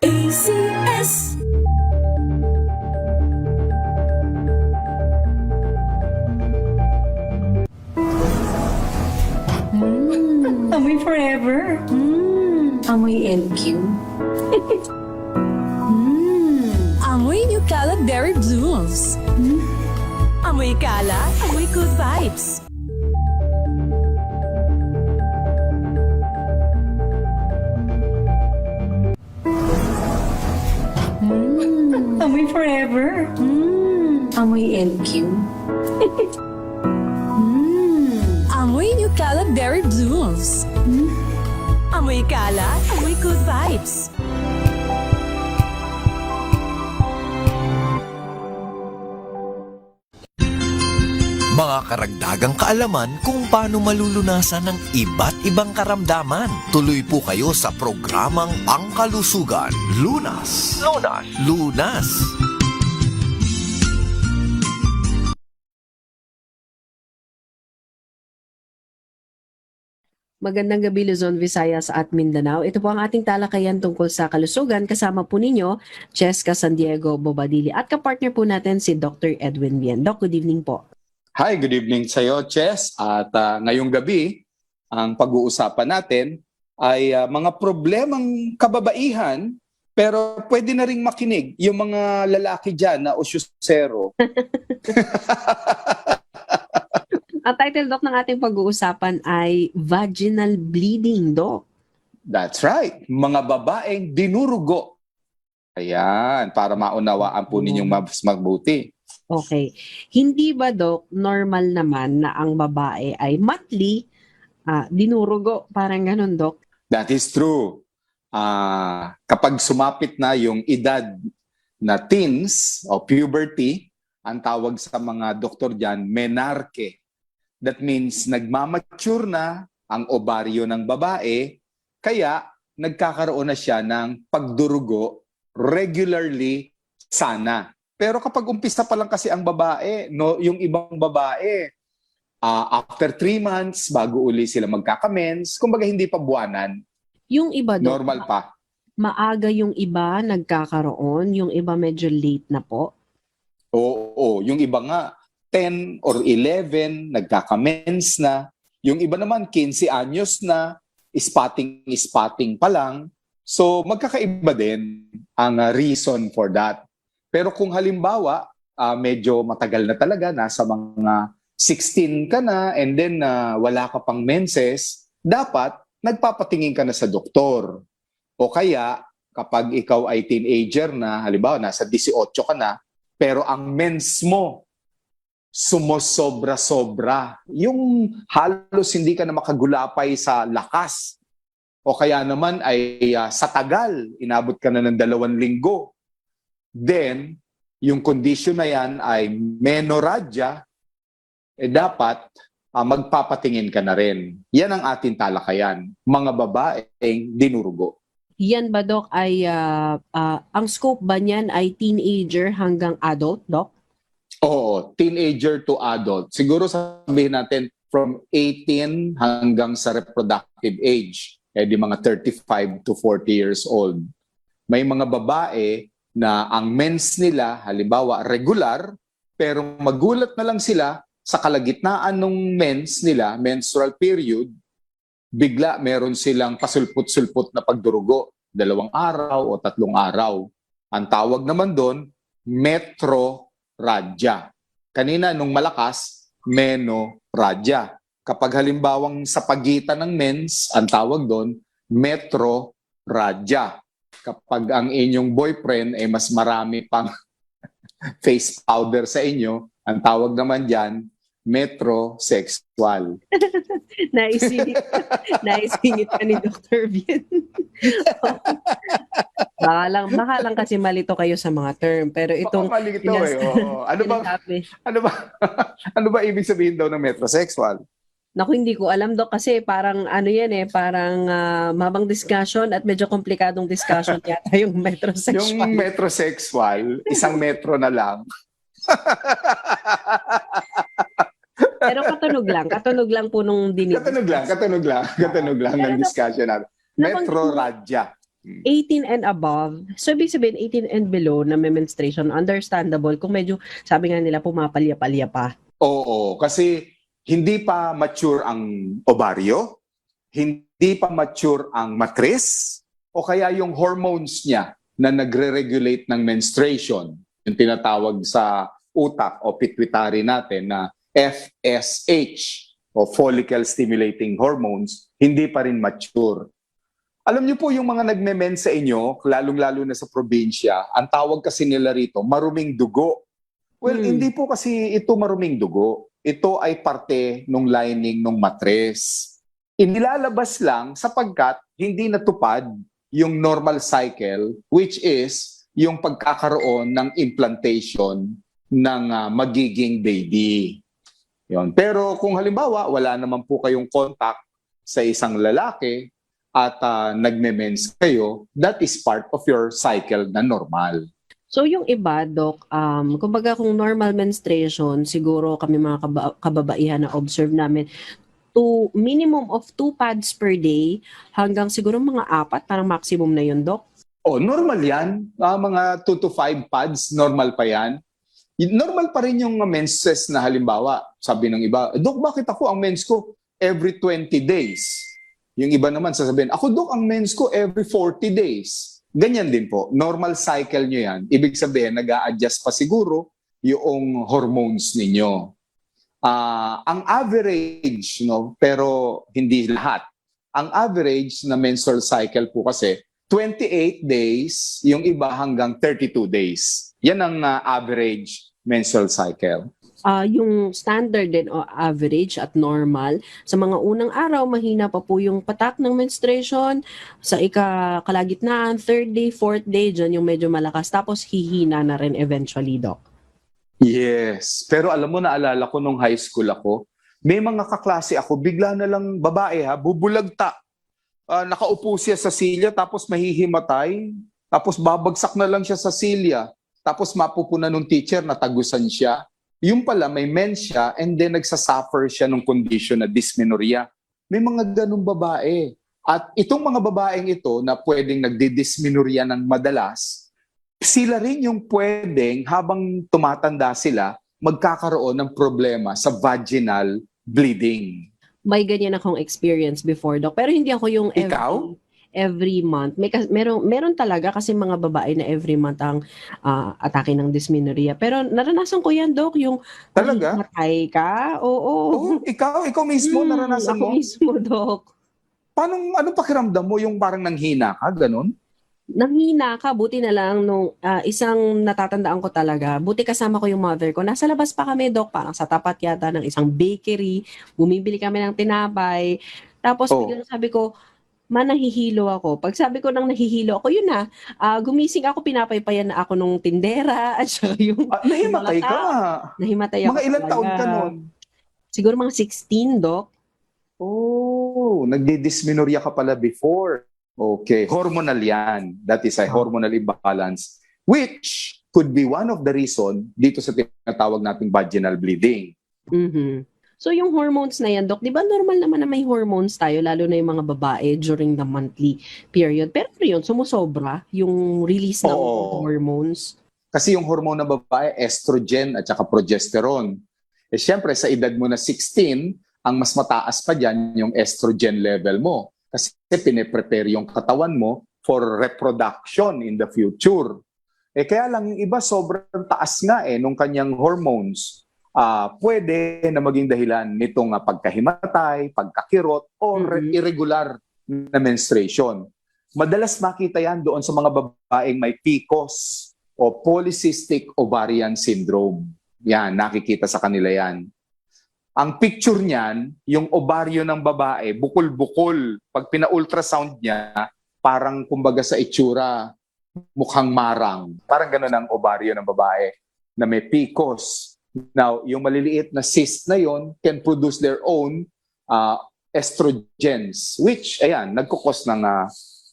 ACS. Amoy forever. Amoy LQ. Amoy New Cala Berry Blooms. Amoy Cala, amoy good vibes. Amoy forever. Amoy LQ. Amoy New Cala Berry Blooms. Amoy Cala, amoy good vibes. Mga karagdagang kaalaman kung paano malulunasan ng iba't ibang karamdaman. Tuloy po kayo sa programang Pangkalusugan. Lunas. Lunas. Lunas. Magandang gabi Luzon, Visayas at Mindanao. Ito po ang ating talakayan tungkol sa kalusugan. Kasama po ninyo, Cheska San Diego Bobadili at kapartner po natin si Dr. Edwin Bien. Doc, good evening po. Hi, good evening sa iyo, Chess. At ngayong gabi, ang pag-uusapan natin ay mga problemang kababaihan pero pwede na ring makinig yung mga lalaki dyan na usyusero. Ang title, Doc, ng ating pag-uusapan ay vaginal bleeding, Doc. That's right. Mga babaeng dinurugo. Ayan, para maunawaan po ninyong mas mabuti. Okay. Hindi ba, Doc, normal naman na ang babae ay monthly dinurugo? Parang ganun, Doc. That is true. Kapag sumapit na yung edad na teens o puberty, ang tawag sa mga doktor dyan, menarche. That means nagmamature na ang ovaryo ng babae, kaya nagkakaroon na siya ng pagdurugo regularly sana. Pero kapag umpisa pa lang kasi ang babae, no, yung ibang babae, after 3 months, bago uli sila magkakamens, kumbaga hindi pa buwanan, Yung iba, Doc, normal pa. maaga yung iba nagkakaroon, yung iba medyo late na po. Oo, yung iba nga, 10 or 11, nagkakamens na. Yung iba naman, 15 anyos na, spotting pa lang. So, magkakaiba din ang reason for that. Pero kung halimbawa, medyo matagal na talaga, nasa mga 16 ka na, and then wala ka pang menses, dapat nagpapatingin ka na sa doktor. O kaya, kapag ikaw ay teenager na, halimbawa, nasa 18 ka na, pero ang mens mo, sumosobra-sobra. Yung halos hindi ka na makagulapay sa lakas. O kaya naman ay sa tagal, inabot ka na ng 2 linggo. Then, yung condition na yan ay menorrhagia, dapat magpapatingin ka na rin. Yan ang ating talakayan. Mga babaeng dinurugo. Yan ba, Doc, ay ang scope ba niyan ay teenager hanggang adult, Doc? Oo, teenager to adult. Siguro sabihin natin from 18 hanggang sa reproductive age. Di mga 35 to 40 years old. May mga babae na ang mens nila, halimbawa, regular, pero magulat na lang sila sa kalagitnaan ng mens nila, menstrual period, bigla meron silang pasulput-sulput na pagdurugo, 2 araw o 3 araw. Ang tawag naman doon, menorrhagia. Kanina nung malakas, menorrhagia. Kapag halimbawang sa pagitan ng mens, ang tawag doon, metrorrhagia. Kapag ang inyong boyfriend ay mas marami pang face powder sa inyo, ang tawag naman dyan, metrosexual. Naisingit ka ni Dr. Bien. baka lang kasi malito kayo sa mga term. Pero itong Baka malito Oo. Ano ba ibig sabihin daw ng metrosexual? Naku, hindi ko alam, Dok, kasi parang ano yan parang mabang discussion at medyo komplikadong discussion yata yung metrosexual. Yung metrosexual, isang metro na lang. Pero katunog lang po nung dinig. Katunog lang ng discussion natin. Metrorrhagia. 18 and above, so ibig sabihin 18 and below na may menstruation, understandable kung medyo, sabi nga nila, pumapalya-palya pa. Oo, kasi hindi pa mature ang ovaryo, hindi pa mature ang matris, o kaya yung hormones niya na nagre-regulate ng menstruation, yung tinatawag sa utak o pituitary natin na FSH o follicle stimulating hormones, hindi pa rin mature. Alam niyo po yung mga nagme-men sa inyo, lalong-lalo na sa probinsya, ang tawag kasi nila rito, maruming dugo. Well, hindi po kasi ito maruming dugo. Ito ay parte ng lining ng matres. Inilalabas lang sapagkat hindi natupad yung normal cycle, which is yung pagkakaroon ng implantation ng magiging baby. Yon. Pero kung halimbawa, wala naman po kayong contact sa isang lalaki, at nagme-mens kayo, that is part of your cycle na normal. So yung iba, Doc, kumbaga kung normal menstruation, siguro kami mga kababaihan na observe namin, to minimum of 2 pads per day hanggang siguro mga 4, parang maximum na yun, Doc? Oh, normal yan. Mga 2 to 5 pads, normal pa yan. Normal pa rin yung menses na halimbawa, sabi ng iba, Dok, bakit ako ang mens ko every 20 days? Yung iba naman sasabihin, ako Dok, ang mens ko every 40 days. Ganyan din po. Normal cycle nyo yan. Ibig sabihin, nag-a-adjust pa siguro yung hormones ninyo. Ang average, pero hindi lahat. Ang average na menstrual cycle po kasi, 28 days, yung iba hanggang 32 days. Yan ang average menstrual cycle. Yung standard din o average at normal, sa mga unang araw, mahina pa po yung patak ng menstruation. Sa kalagitnaan, 3rd day, 4th day, dyan yung medyo malakas. Tapos hihina na rin eventually, Doc. Yes. Pero alam mo, naalala ko nung high school ako, may mga kaklase ako, bigla na lang babae bubulagta. Nakaupo siya sa silya, tapos mahihimatay, tapos babagsak na lang siya sa silya, tapos mapupunan ng teacher na tagusan siya. Yung pala, may mens siya, and then nagsasuffer siya ng condition na dysmenorrhea. May mga ganung babae. At itong mga babaeng ito na pwedeng nagdidysmenorrhea ng madalas, sila rin yung pwedeng, habang tumatanda sila, magkakaroon ng problema sa vaginal bleeding. May ganyan akong experience before, Doc. Pero hindi ako yung every month. Meron talaga kasi mga babae na every month ang atake ng dysmenorrhea. Pero naranasan ko yan, Doc, yung Talaga? matay ka. Oo. Oh, ikaw mismo, naranasan mo? Ako mismo, Doc. Anong pakiramdam mo? Yung parang nanghina ka, ganun? Nanghina ka, buti na lang nung isang natatandaan ko talaga, buti kasama ko yung mother ko. Nasa labas pa kami, Doc, parang sa tapat yata ng isang bakery. Bumibili kami ng tinapay. Tapos biglang sabi ko, nahihilo ako. Pag sabi ko nang nahihilo ako, yun na. Gumising ako, pinapaypayan na ako nung tindera at saka yung Nahimatay ka. Nahimatay ako. Mga ilang taon ka nun? Siguro mga 16, Doc. Oh, nagdi-dysmenorrhea ka pala before. Okay, hormonal yan. That is a hormonal imbalance, which could be one of the reason dito sa tinatawag nating vaginal bleeding. Mm-hmm. So yung hormones na yan, Doc, di ba normal naman na may hormones tayo, lalo na yung mga babae during the monthly period. Pero yun, sumusobra yung release ng hormones. Kasi yung hormone ng babae, estrogen at saka progesterone. Siyempre, sa edad mo na 16, ang mas mataas pa dyan yung estrogen level mo. Kasi pine-prepare yung katawan mo for reproduction in the future. Kaya lang yung iba sobrang taas nga nung kanyang hormones. Pwede na maging dahilan nitong pagkahimatay, pagkakirot, o irregular na menstruation. Madalas makita yan doon sa mga babaeng may PCOS o polycystic ovarian syndrome. Yan, nakikita sa kanila yan. Ang picture niyan, yung ovaryo ng babae, bukol-bukol. Pag pina-ultrasound niya, parang kumbaga sa itsura, mukhang marang. Parang gano'n ang ovaryo ng babae na may PCOS. Now, yung maliliit na cyst na yon can produce their own estrogens, which, ayan, nagkukos ng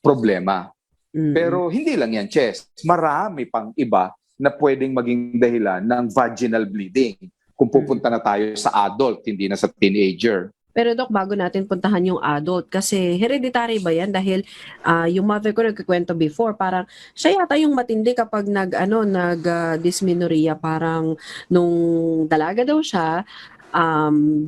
problema. Pero hindi lang yan, Chess. Marami pang iba na pwedeng maging dahilan ng vaginal bleeding. Kung pupunta na tayo sa adult, hindi na sa teenager. Pero Dok, bago natin puntahan yung adult, kasi hereditary ba yan? Dahil yung mother ko nagkikwento before, parang siya yata yung matindi kapag dysmenorrhea, parang nung dalaga daw siya,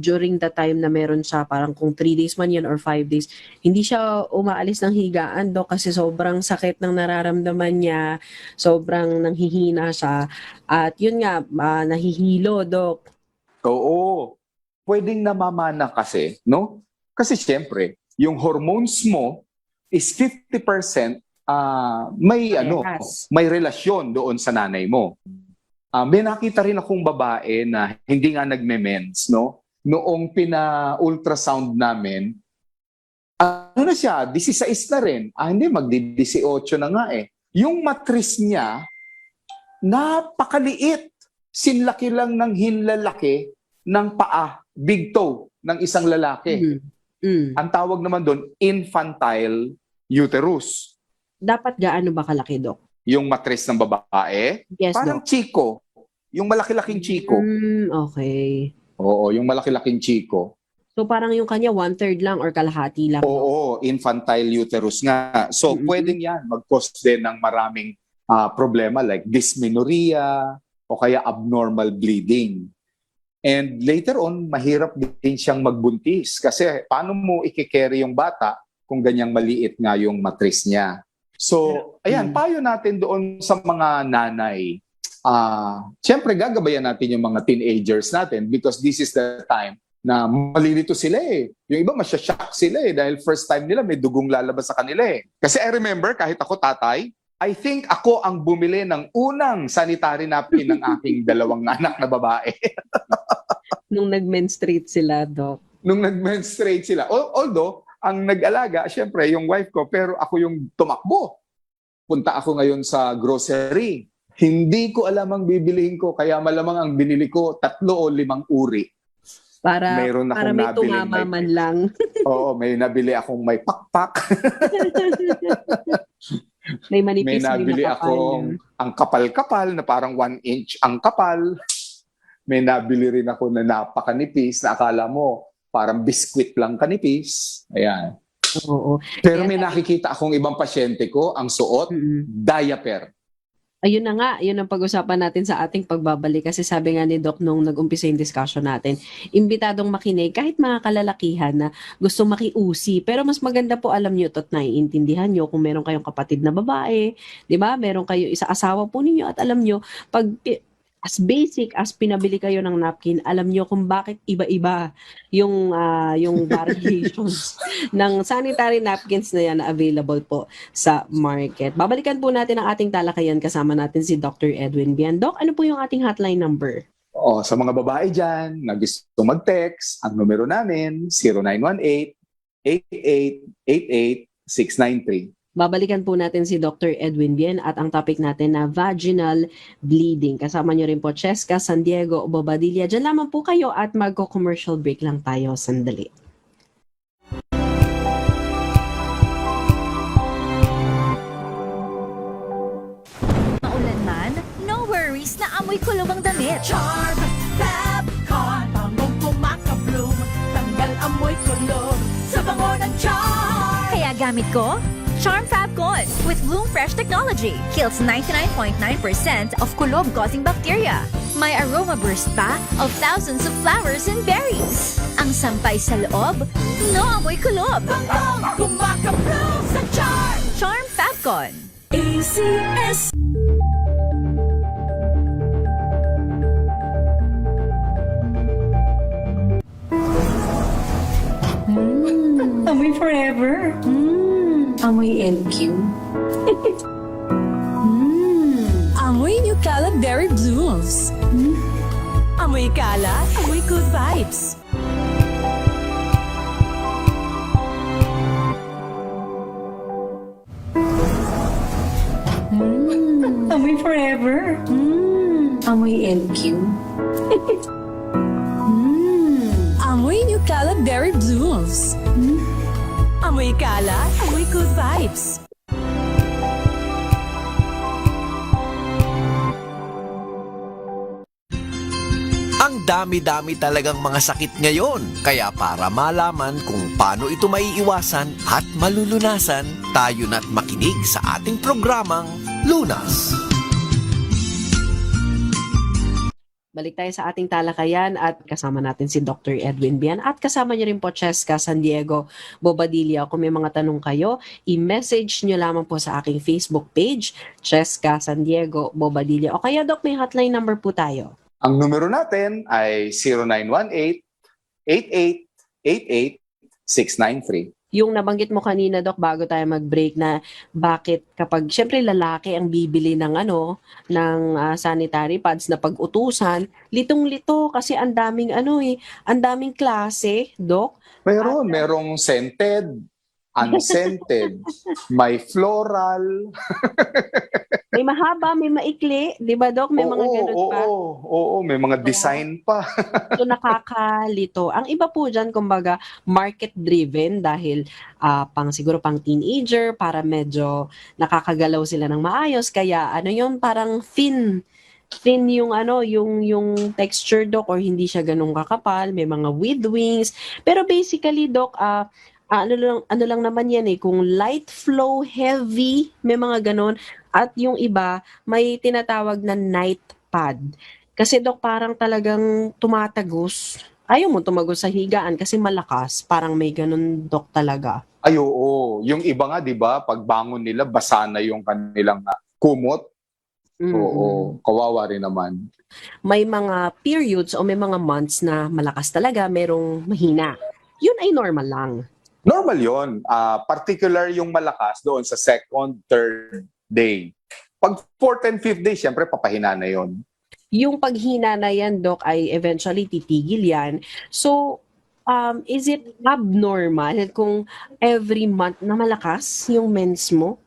during the time na meron siya, parang kung 3 days man yan or 5 days, hindi siya umaalis ng higaan, Dok, kasi sobrang sakit ng nararamdaman niya, sobrang nanghihina siya, at yun nga, nahihilo, Dok. Oo. Pwedeng namamana kasi, no? Kasi siyempre, yung hormones mo is 50% Parehas. may relasyon doon sa nanay mo. May nakita rin akong babae na hindi nga nagme-mens, no? Noong pina-ultrasound namin, ano na siya, 16 na rin. Hindi, magdi-18 na nga eh. Yung matris niya, napakaliit. Sinlaki lang ng hinlalaki ng paa, big toe ng isang lalaki. Ang tawag naman doon, infantile uterus. Dapat gaano ba kalaki, Dok? Yung matris ng babae, Yes, parang Dok. chiko. Yung malaki-laking chiko. Okay. Oo, yung malaki-laking chiko. So parang yung kanya 1/3 lang or kalahati lang. Oo, infantile uterus nga. So, Mhm. pwedeng yan mag-cause din ng maraming problema like dysmenorrhea o kaya abnormal bleeding. And later on, mahirap din siyang magbuntis kasi paano mo i-carry yung bata kung ganyang maliit nga yung matris niya. So, ayan, payo natin doon sa mga nanay. Siyempre, gagabayan natin yung mga teenagers natin because this is the time na malilito sila eh. Yung iba masya-shock sila eh dahil first time nila may dugong lalabas sa kanila eh. Kasi I remember, kahit ako tatay, I think ako ang bumili ng unang sanitary napkin ng aking dalawang anak na babae. Nung nag-menstruate sila, Dok. Nung nag-menstruate sila. Although, ang nag-alaga, syempre, yung wife ko, pero ako yung tumakbo. Punta ako ngayon sa grocery. Hindi ko alam ang bibilihin ko, kaya malamang ang binili ko 3 o 5 uri. Para Mayroon akong may nabiling tumama may- man lang. Oo, may nabili akong may pakpak. May May manipis, nabili makapal. akong ang kapal-kapal na parang 1 inch ang kapal. May nabili rin ako na napakanipis na akala mo parang biskwit lang kanipis. Ayan. Oo. Pero Kaya may nakikita akong ibang pasyente ko, ang suot, diaper. Ayun na nga, yun ang pag-usapan natin sa ating pagbabalik kasi sabi nga ni Doc nung nag-umpisa yung discussion natin, imbitadong makinig kahit mga kalalakihan na gusto makiusi. Pero mas maganda po alam nyo at naiintindihan nyo kung meron kayong kapatid na babae, di ba? Meron kayo isa asawa po ninyo at alam nyo, pag as basic as pinabili kayo ng napkin, alam nyo kung bakit iba-iba yung variations ng sanitary napkins na yan na available po sa market. Babalikan po natin ang ating talakayan kasama natin si Dr. Edwin Bian. Doc, ano po yung ating hotline number? Sa mga babae dyan na gusto mag-text, ang numero namin, 0918-8888-693. Babalikan po natin si Dr. Edwin Bien at ang topic natin na vaginal bleeding. Kasama nyo rin po Cheska San Diego Bobadilla. Diyan lamang po kayo at magko-commercial break lang tayo sandali. Maulan man, no worries na amoy kulog ang damit. Charm Fabcon, bangong kumakabloom, tanggal amoy kulog sa bango ng charm. Kaya gamit ko, Charm Fabcon with Bloom Fresh technology. Kills 99.9% of kulob-causing bacteria. May aroma burst pa of thousands of flowers and berries. Ang sampay sa loob, no amoy kulob. Bangong kumakabloom sa charm. Charm Fabcon. ACS. Amoy forever. Amoy LQ. Amoy New Caleb Berry Blooms. Amoy kalat, amoy good vibes. Amoy forever. Amoy LQ. Amoy New Caleb Berry Blooms. Amoy kalat, amoy good vibes. Ang Ang dami-dami talagang mga sakit ngayon. Kaya para malaman kung paano ito maiiwasan at malulunasan, tayo na't makinig sa ating programang Lunas. Balik tayo sa ating talakayan at kasama natin si Dr. Edwin Bian at kasama niyo rin po Cheska San Diego Bobadilla. Kung may mga tanong kayo, i-message niyo lamang po sa aking Facebook page, Cheska San Diego Bobadilla. O kaya Doc, may hotline number po tayo. Ang numero natin ay 0918-8888-693. Yung nabanggit mo kanina, Doc, bago tayo mag-break na bakit kapag, syempre lalaki ang bibili ng sanitary pads na pag-utusan, litong-lito kasi ang daming ang daming klase, Doc. Merong scented, unscented, may floral. May mahaba, may maikli, 'di ba, Doc? May mga ganun pa. Oo, may mga design pa. So nakakalito. Ang iba po diyan kumbaga market-driven dahil siguro pang teenager para medyo nakakagalaw sila ng maayos kaya parang thin yung texture, Doc, or hindi siya ganun kakapal, may mga with wings. Pero basically, Doc, ano lang naman yan kung light flow, heavy, may mga ganun. At yung iba, may tinatawag na night pad. Kasi, Doc, parang talagang tumatagos. Ayaw mo tumagos sa higaan kasi malakas. Parang may ganun, Doc, talaga. Ay, oo. Yung iba nga, di ba, pagbangon nila, basa na yung kanilang kumot. Oo, kawawa rin naman. May mga periods o may mga months na malakas talaga, merong mahina. Yun ay normal lang. Normal yon. Particular yung malakas doon sa second, third day. Pag fourth and fifth day, syempre papahina na yon. Yung paghina na yan, Doc, ay eventually titigil yan. So, is it abnormal kung every month na malakas yung mens mo?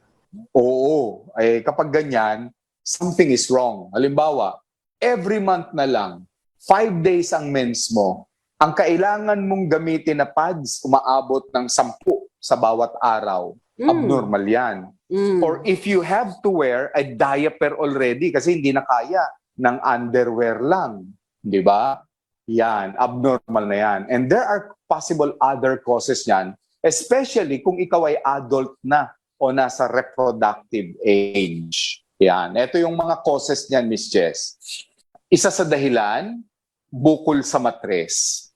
Oo. Kapag ganyan, something is wrong. Halimbawa, every month na lang, 5 days ang mens mo, ang kailangan mong gamitin na pads, umaabot ng 10 sa bawat araw. Abnormal yan. Or if you have to wear a diaper already kasi hindi na kaya ng underwear lang. Di ba? Yan. Abnormal na yan. And there are possible other causes yan, especially kung ikaw ay adult na o nasa reproductive age. Yan. Ito yung mga causes niyan, Miss Jess. Isa sa dahilan, bukol sa matres.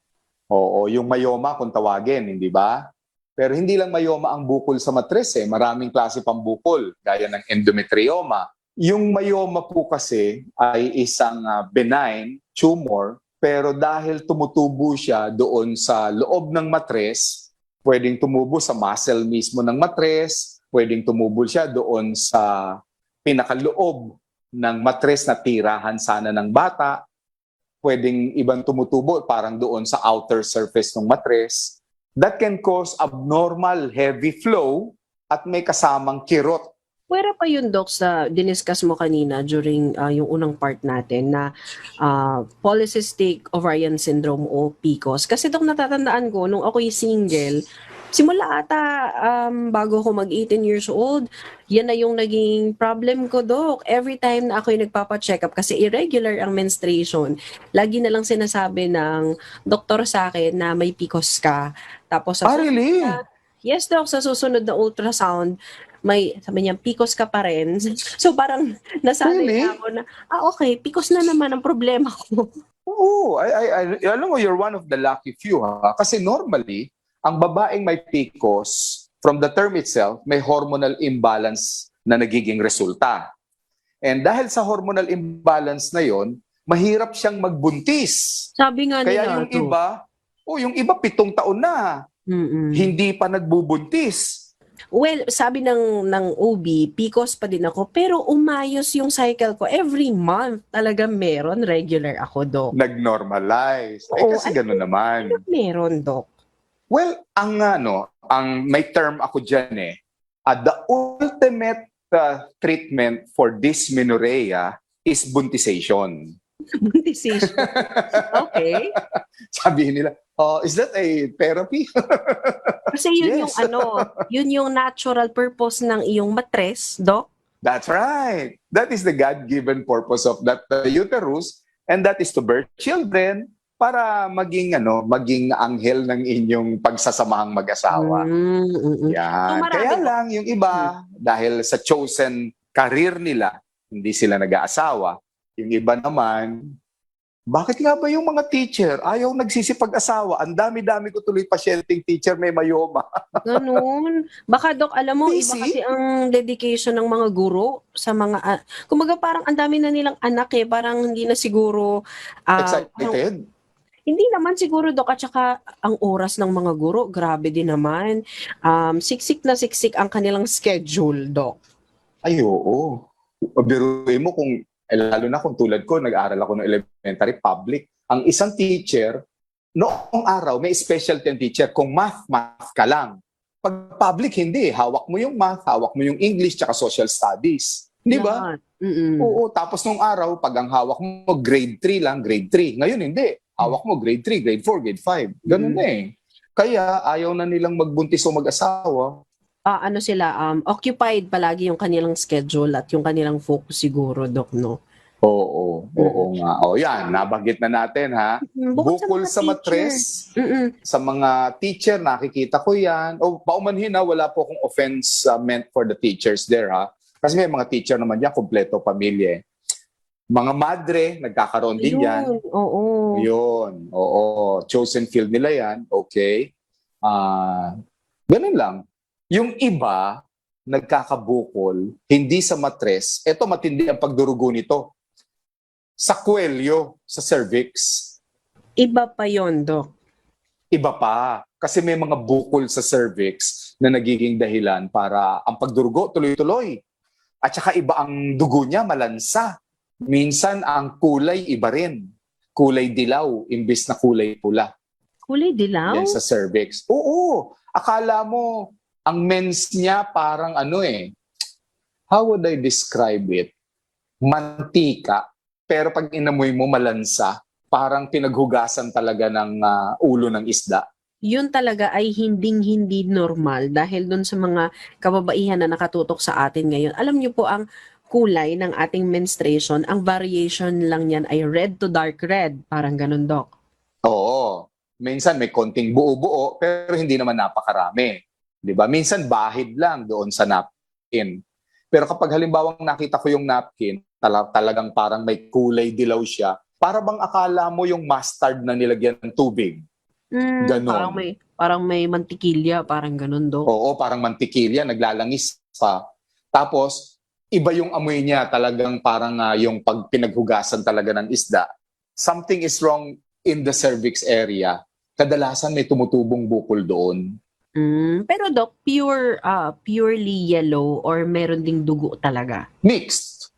Oo, yung mayoma kung tawagin, hindi ba? Pero hindi lang mayoma ang bukol sa matres Maraming klase pang bukol, gaya ng endometrioma. Yung mayoma po kasi ay isang benign tumor, pero dahil tumutubo siya doon sa loob ng matres, pwedeng tumubo sa muscle mismo ng matres, pwedeng tumubo siya doon sa pinakaloob ng matres na tirahan sana ng bata, pwedeng ibang tumutubo parang doon sa outer surface ng matres. That can cause abnormal heavy flow at may kasamang kirot. Pwera pa yun, Doc, sa diniscuss mo kanina during yung unang part natin na polycystic ovarian syndrome o PCOS. Kasi, Doc, natatandaan ko, nung ako'y single, simula ata bago ako mag-18 years old, yan na yung naging problem ko, Doc. Every time na ako'y nagpapa-check up kasi irregular ang menstruation, lagi na lang sinasabi ng doktor sa akin na may PCOS ka. Tapos sa Really? yes, Doc, sa susunod na ultrasound, sabi niya, PCOS ka pa rin. So parang nasanay Really? na ako na, okay, PCOS na naman ang problema ko. Oo. Alam mo, you're one of the lucky few. Kasi normally, ang babaeng may PCOS, from the term itself, may hormonal imbalance na nagiging resulta. And dahil sa hormonal imbalance na yon, mahirap siyang magbuntis. Sabi nga Kaya nila, yung iba 7 taon na, hindi pa nagbubuntis. well, sabi ng OB, PCOS pa din ako, pero umayos yung cycle ko. Every month talaga meron, regular ako, Doc. Nag-normalize. Oo, Kasi gano'n naman. Meron, Doc. Well, ang may term ako dyan the ultimate treatment for dysmenorrhea is buntisation. Buntisation. Okay. Sabihin nila, is that a therapy? Kasi yun Yes. yun yung natural purpose ng iyong matres, Doc. That's right. That is the God-given purpose of that uterus And that is to birth children para maging anghel ng inyong pagsasamahang mag-asawa. Yan. So, marami Kaya po. lang yung iba, dahil sa chosen career nila, hindi sila nag-aasawa. Yung iba naman, bakit nga ba yung mga teacher ayaw nagsisipag-asawa? Ang dami-dami ko tuloy pasyenteng teacher may mayoma. Ganun. Baka, Dok, alam mo, iba Busy. kasi ang dedication ng mga guro sa mga, kumbaga parang ang dami na nilang anak parang hindi na siguro, Excited? hindi naman siguro, Dok, at saka ang oras ng mga guro, grabe din naman. Siksik na siksik ang kanilang schedule, Dok. Ay, oo. Biruin mo kung, lalo na kung tulad ko, nag-aral ako ng elementary public. Ang isang teacher, noong araw, may specialty ang teacher kung math ka lang. Pag public, hindi. Hawak mo yung math, hawak mo yung English, tsaka social studies. Di ba? Lahat. Mm-mm. Oo. Tapos nung araw, pag ang hawak mo, grade 3 lang, grade 3. Ngayon, hindi. Hawak mo, grade 3, grade 4, grade 5. Ganun na eh. Kaya, ayaw na nilang magbuntis o mag-asawa. Ano sila, occupied palagi yung kanilang schedule at yung kanilang focus siguro, Dok, no? Oo nga. O yan, nabanggit na natin ha. Bukol sa matres, sa mga teacher, nakikita ko yan. O paumanhin na, wala po akong offense meant for the teachers there ha. Kasi may mga teacher naman yan, kompleto pamilya. Mga madre, nagkakaroon din yan. Oo. Yun, oo. Chosen field nila yan, okay. Ganun lang. Yung iba, nagkakabukol, hindi sa matres, eto matindi ang pagdurugo nito. Sa kwelyo, sa cervix. Iba pa yon, Dok. Iba pa. Kasi may mga bukol sa cervix na nagiging dahilan para ang pagdurugo tuloy-tuloy. At saka iba ang dugo niya, malansa. Minsan ang kulay iba rin. Kulay dilaw, imbis na kulay pula. Kulay dilaw? Yan sa cervix. Oo. Akala mo, ang mens niya parang how would I describe it? Mantika. Pero pag inamoy mo malansa, parang pinaghugasan talaga ng ulo ng isda. Yun talaga ay hinding-hindi normal dahil dun sa mga kababaihan na nakatutok sa atin ngayon. Alam niyo po ang kulay ng ating menstruation, ang variation lang yan ay red to dark red. Parang ganun, Dok. Oo. Minsan may konting buo-buo, pero hindi naman napakarami. 'Di ba? Minsan bahid lang doon sa napkin. Pero kapag halimbawang nakita ko yung napkin, talagang parang may kulay dilaw siya, para bang akala mo yung mustard na nilagyan ng tubig. Ganon. Parang may mantikilya, parang ganun, Dok. Oo, parang mantikilya, naglalangis pa. Tapos, iba yung amoy niya, talagang parang yung pag pinaghugasan talaga ng isda. Something is wrong in the cervix area. Kadalasan may tumutubong bukol doon. Pero Dok, purely yellow or meron ding dugo talaga? Mixed.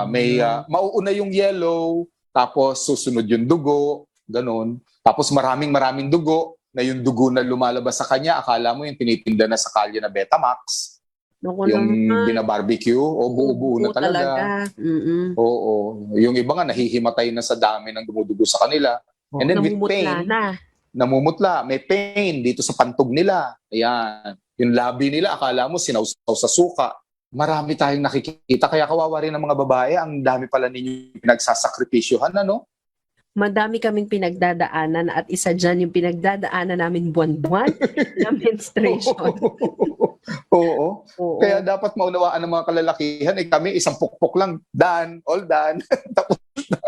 May mauuna yung yellow, tapos susunod yung dugo, ganun. Tapos maraming dugo, na yung dugo na lumalabas sa kanya, akala mo yung tinitinda na sa kalye na Betamax. Yung binabarbecue, o buo-buo na talaga. Oo. Yung iba nga, nahihimatay na sa dami ng dumudugo sa kanila. And then with pain, namumutla, may pain dito sa pantog nila. Ayan. Yung labi nila, akala mo sinausaw sa suka. Marami tayong nakikita. Kaya kawawa rin ng mga babae, ang dami pala ninyo pinagsasakripisyohan, ano? Madami kaming pinagdadaanan at isa dyan yung pinagdadaanan namin buwan-buwan na menstruation. Oo. Kaya dapat maunawaan ng mga kalalakihan. Kami, isang pukpok lang. Done. All done. Tapos na.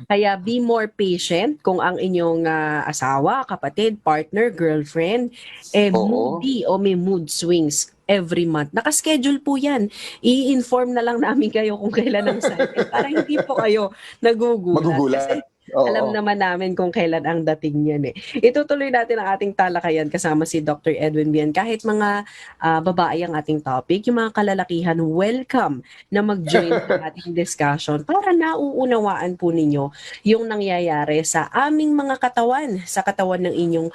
Kaya be more patient kung ang inyong asawa, kapatid, partner, girlfriend, moody o may mood swings every month. Nakaschedule po yan. I-inform na lang namin kayo kung kailan ang cycle para hindi po kayo nagugulat. Kasi alam naman namin kung kailan ang dating yan eh. Itutuloy natin ang ating talakayan kasama si Dr. Edwin Bian. Kahit mga babae ang ating topic, yung mga kalalakihan, welcome na mag-join sa ating discussion para nauunawaan po ninyo yung nangyayari sa aming mga katawan, sa katawan ng inyong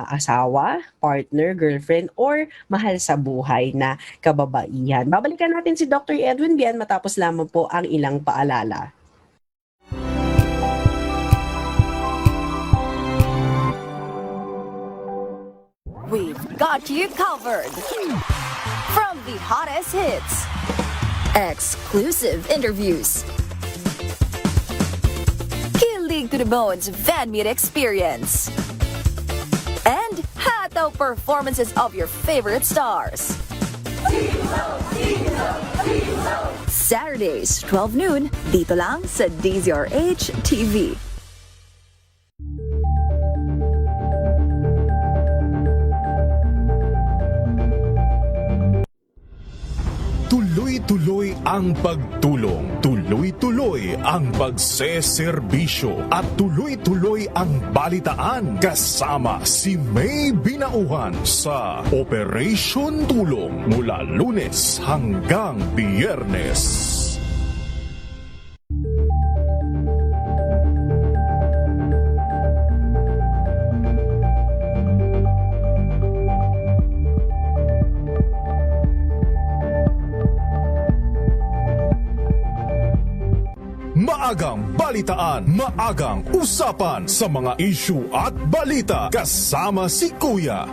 asawa, partner, girlfriend, or mahal sa buhay na kababaihan. Babalikan natin si Dr. Edwin Bian matapos lamang po ang ilang paalala. We've got you covered. From the hottest hits, exclusive interviews, to the bones fan meet experience. And hataw performances of your favorite stars. Saturdays, 12 noon, dito lang sa DZRH TV. Tuloy-tuloy ang pagtulong, tuloy-tuloy ang pagseserbisyo at tuloy-tuloy ang balitaan kasama si May Binauhan sa Operation Tulong mula Lunes hanggang Biyernes. Maagang balitaan, maagang usapan sa mga issue at balita kasama si Kuya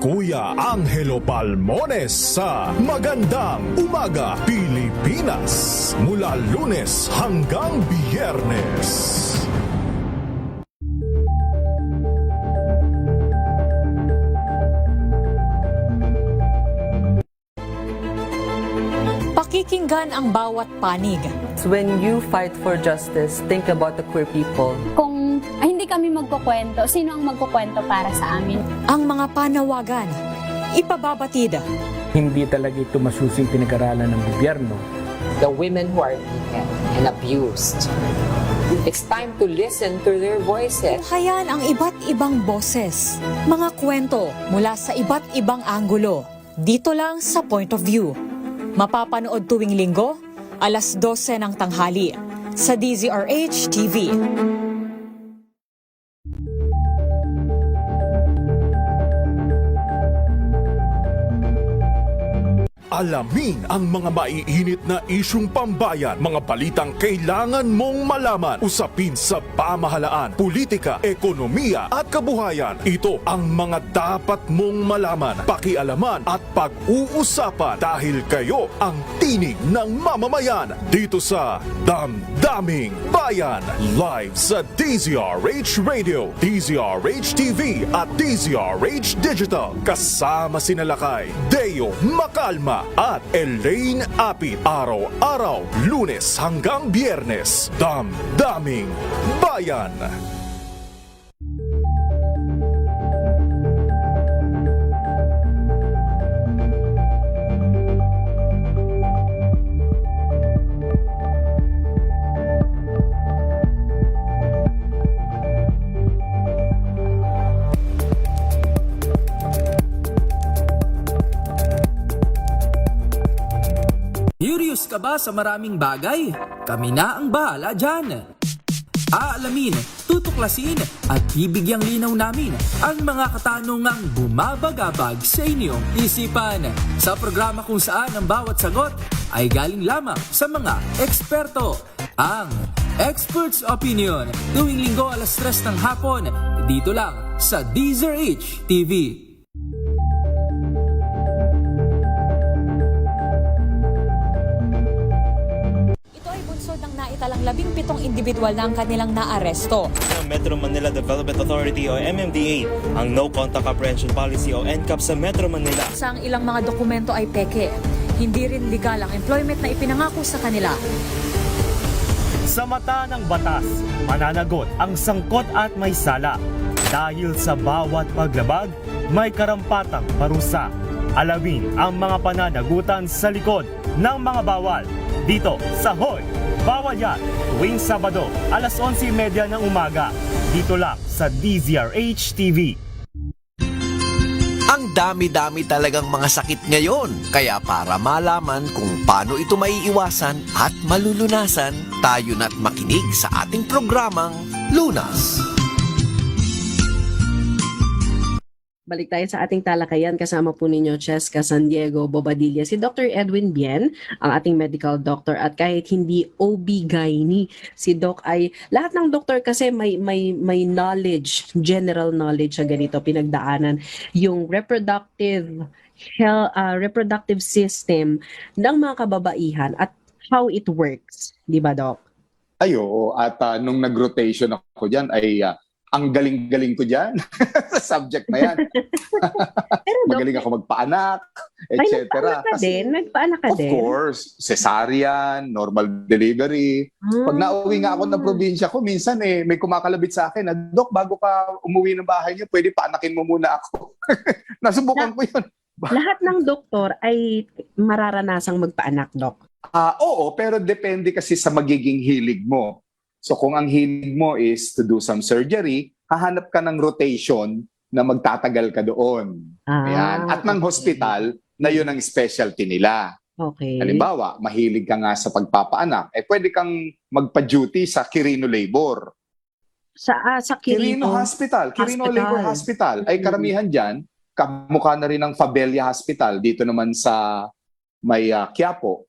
Angelo Palmones sa Magandang Umaga Pilipinas mula Lunes hanggang Biyernes. Pakikinggan ang bawat panig. When you fight for justice, think about the queer people. Kung hindi kami magkukwento, sino ang magkukwento para sa amin? Ang mga panawagan, ipababatid. Hindi talaga ito masusing pinag-aralan ng gobyerno. The women who are beaten and abused. It's time to listen to their voices. Tunghayan ang iba't ibang boses. Mga kwento mula sa iba't ibang anggulo. Dito lang sa Point of View. Mapapanood tuwing linggo, alas 12 ng tanghali sa DZRH TV. Alamin ang mga maiinit na isyung pambayan, mga balitang kailangan mong malaman, usapin sa pamahalaan, politika, ekonomiya at kabuhayan. Ito ang mga dapat mong malaman, pakialaman at pag-uusapan dahil kayo ang tinig ng mamamayan dito sa Damdaming Bayan. Live sa DZRH Radio, DZRH TV at DZRH Digital. Kasama sinalakay Deo Macalma at Elaine Apit. Araw-araw, Lunes hanggang Biyernes. Damdaming Bayan. Curious ka ba sa maraming bagay? Kami na ang bahala dyan. Aalamin, tutuklasin at bibigyang linaw namin ang mga katanungang bumabagabag sa inyong isipan. Sa programa kung saan ang bawat sagot ay galing lamang sa mga eksperto. Ang Expert's Opinion, tuwing linggo alas 3 ng hapon, dito lang sa DZRH TV. Naitalang 17 individual na ang kanilang naaresto. Metro Manila Development Authority o MMDA ang No Contact Apprehension Policy o NCAP sa Metro Manila. Sa ang ilang mga dokumento ay peke, hindi rin legal ang employment na ipinangako sa kanila. Sa mata ng batas, mananagot ang sangkot at may sala. Dahil sa bawat paglabag, may karampatang parusa. Alamin ang mga pananagutan sa likod ng mga bawal. Dito sa Hoy! Bawal yan, tuwing Sabado, alas 11:30 ng umaga. Dito lang sa DZRH TV. Ang dami-dami talagang mga sakit ngayon. Kaya para malaman kung paano ito maiiwasan at malulunasan, tayo na't makinig sa ating programang Lunas. Balik tayo sa ating talakayan. Kasama po ninyo Cheska San Diego Bobadilla, si Dr. Edwin Bien, ang ating medical doctor, at kahit hindi OB-GYN, si Doc ay lahat ng doktor kasi may knowledge, general knowledge sa ganito, pinagdaanan yung reproductive system ng mga kababaihan at how it works, di ba Doc? Ayo, at nung nag-rotation ako dyan, ay ang galing-galing ko dyan sa subject na yan. Pero Magaling ako magpaanak, etc. Nagpaanak ka Of din. course, cesarean, normal delivery. Pag nauwi nga ako ng probinsya ko, minsan may kumakalabit sa akin, Dok, bago ka umuwi ng bahay niyo, pwede paanakin mo muna ako. Nasubukan ko yun. Lahat ng doktor ay mararanasang magpaanak, Dok. Oo, pero depende kasi sa magiging hilig mo. So kung ang hilig mo is to do some surgery, hahanap ka ng rotation na magtatagal ka doon. Ayan. At ng hospital, na yun ang specialty nila. Okay. Halimbawa, mahilig ka nga sa pagpapaanak, pwede kang magpa-duty sa Quirino Labor. Sa Quirino Hospital. Quirino Labor Hospital. Ay karamihan dyan, kamukha na rin ng Fabella Hospital, dito naman sa may Quiapo.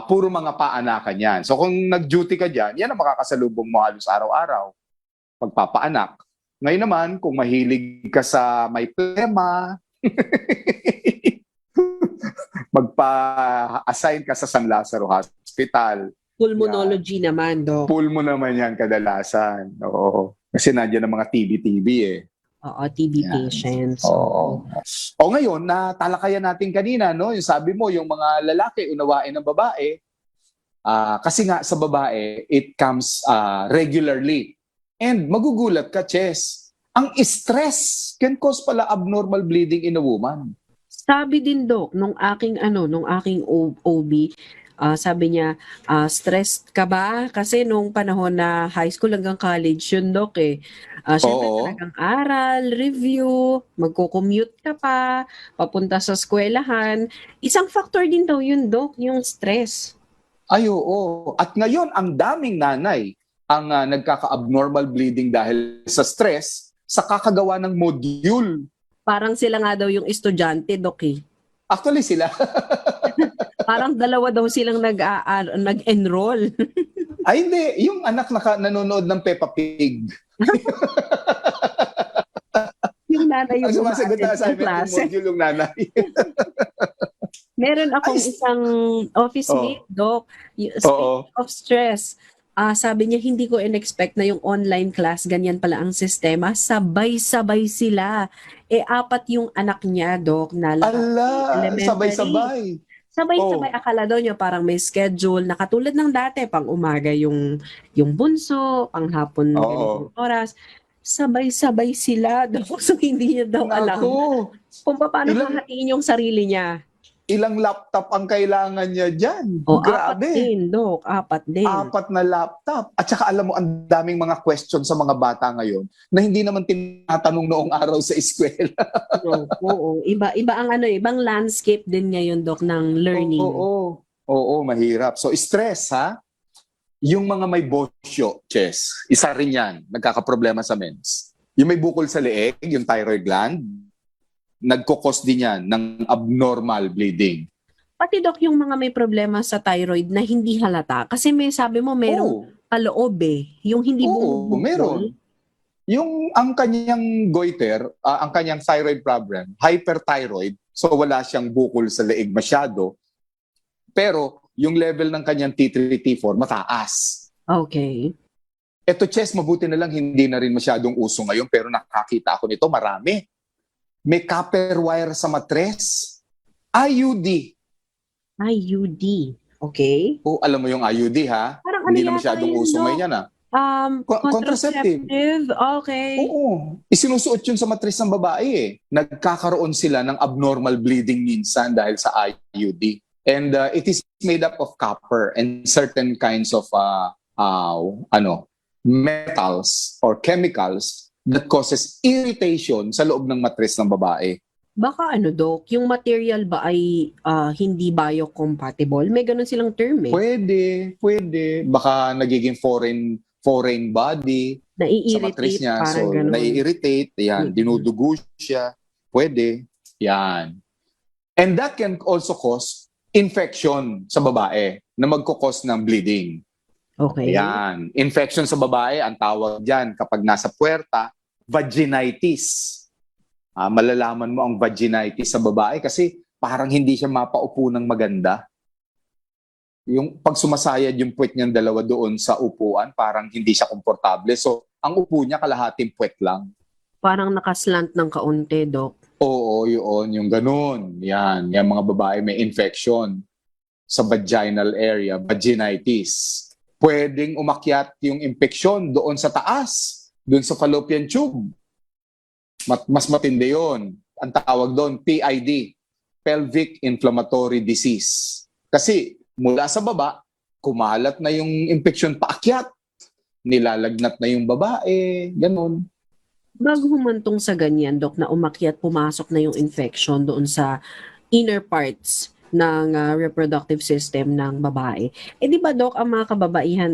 Puro mga paanakan yan. So kung nag-duty ka dyan, yan ang makakasalubong mo halos araw-araw. Pagpapaanak. Ngayon naman, kung mahilig ka sa may plema, magpa-assign ka sa San Lazaro Hospital. Pulmonology naman, Dok. Pulmo naman yan kadalasan. Oo. Kasi nandiyan ang mga TB Oo, TB patients. Oo. O ngayon, natalakayan natin kanina, no? Yung sabi mo, yung mga lalaki, unawain ng babae. Kasi nga sa babae, it comes regularly. And magugulat ka, Chess. Ang stress can cause pala abnormal bleeding in a woman. Sabi din, Dok, nung aking OB, sabi niya, stressed ka ba? Kasi nung panahon na high school hanggang college yun, Dok, syempre talagang aral, review, magko-commute ka pa, papunta sa eskwelahan. Isang factor din daw yun, Dok, yung stress. Ay, oo. At ngayon, ang daming nanay ang nagkaka-abnormal bleeding dahil sa stress sa kakagawa ng module. Parang sila nga daw yung estudyante, Dok, Actually, sila. Parang dalawa daw silang nag-enroll. Ay, hindi. Yung anak nanonood ng Peppa Pig. Yung nanay yung sumasagot na sa klase. module yung nanay. Meron akong isang office mate, Doc. Speaking of stress, sabi niya, hindi ko in-expect na yung online class, ganyan pala ang sistema. Sabay-sabay sila. 4 yung anak niya, Doc, na elementary. Sabay-sabay. Sabay-sabay, akala daw niya parang may schedule na katulad ng dati, pang umaga yung bunso, pang hapon yung oras. Sabay-sabay sila, Doc. So hindi niya daw alam kung paano hahatiin yung sarili niya. Ilang laptop ang kailangan niya dyan? 4 Grabe. din, Doc. 4 din. 4 na laptop. At saka alam mo, ang daming mga question sa mga bata ngayon na hindi naman tinatanong noong araw sa eskwela. Oo. Iba ang ibang landscape din ngayon, Doc, ng learning. Oo, mahirap. So, stress, ha? Yung mga may bosyo, Chess, isa rin yan, nagkakaproblema sa mens. Yung may bukol sa leeg, yung thyroid gland, nagkukos din yan ng abnormal bleeding. Pati, Doc, yung mga may problema sa thyroid na hindi halata. Kasi may sabi mo, merong paloob yung hindi bumubukol. Meron. Yung ang kanyang goiter, ang kanyang thyroid problem, hyperthyroid, so wala siyang bukol sa leeg masyado, pero yung level ng kanyang T3, T4 mataas. Okay. Ito, Chess, mabuti na lang hindi na rin masyadong uso ngayon, pero nakakita ako nito, marami. May copper wire sa matres. IUD. Okay. Alam mo yung IUD, ha? Parang hindi na masyadong uso ngayon yan, ha? Contraceptive. Okay. Oo. Isinusuot yun sa matres ng babae, Nagkakaroon sila ng abnormal bleeding minsan dahil sa IUD. And it is made up of copper and certain kinds of metals or chemicals that causes irritation sa loob ng matres ng babae. Baka Doc, yung material ba ay hindi biocompatible? May ganun silang term Pwede. Baka nagiging foreign body sa matres niya. So, nai-irritate. Yan, dinudugo siya. Pwede. Yan. And that can also cause infection sa babae na magkukos ng bleeding. Okay. Yan. Infection sa babae, ang tawag dyan kapag nasa puwerta, vaginitis. Malalaman mo ang vaginitis sa babae kasi parang hindi siya mapaupo ng maganda. Yung pag sumasayad yung puwet niyang dalawa doon sa upuan, parang hindi siya komportable. So, ang upo niya kalahating puwet lang. Parang nakaslant ng kaunti, Doc. Oo, yun, yung ganun. Yan, yung mga babae may infection sa vaginal area, vaginitis. Pwedeng umakyat yung infeksyon doon sa taas, doon sa fallopian tube. Mas matindi yun. Ang tawag doon, PID, Pelvic Inflammatory Disease. Kasi mula sa baba, kumalat na yung infeksyon paakyat. Nilalagnat na yung babae, ganun. Bago humantong sa ganyan, Doc, na umakyat, pumasok na yung infection doon sa inner parts ng reproductive system ng babae. Di ba, Doc, ang mga kababaihan,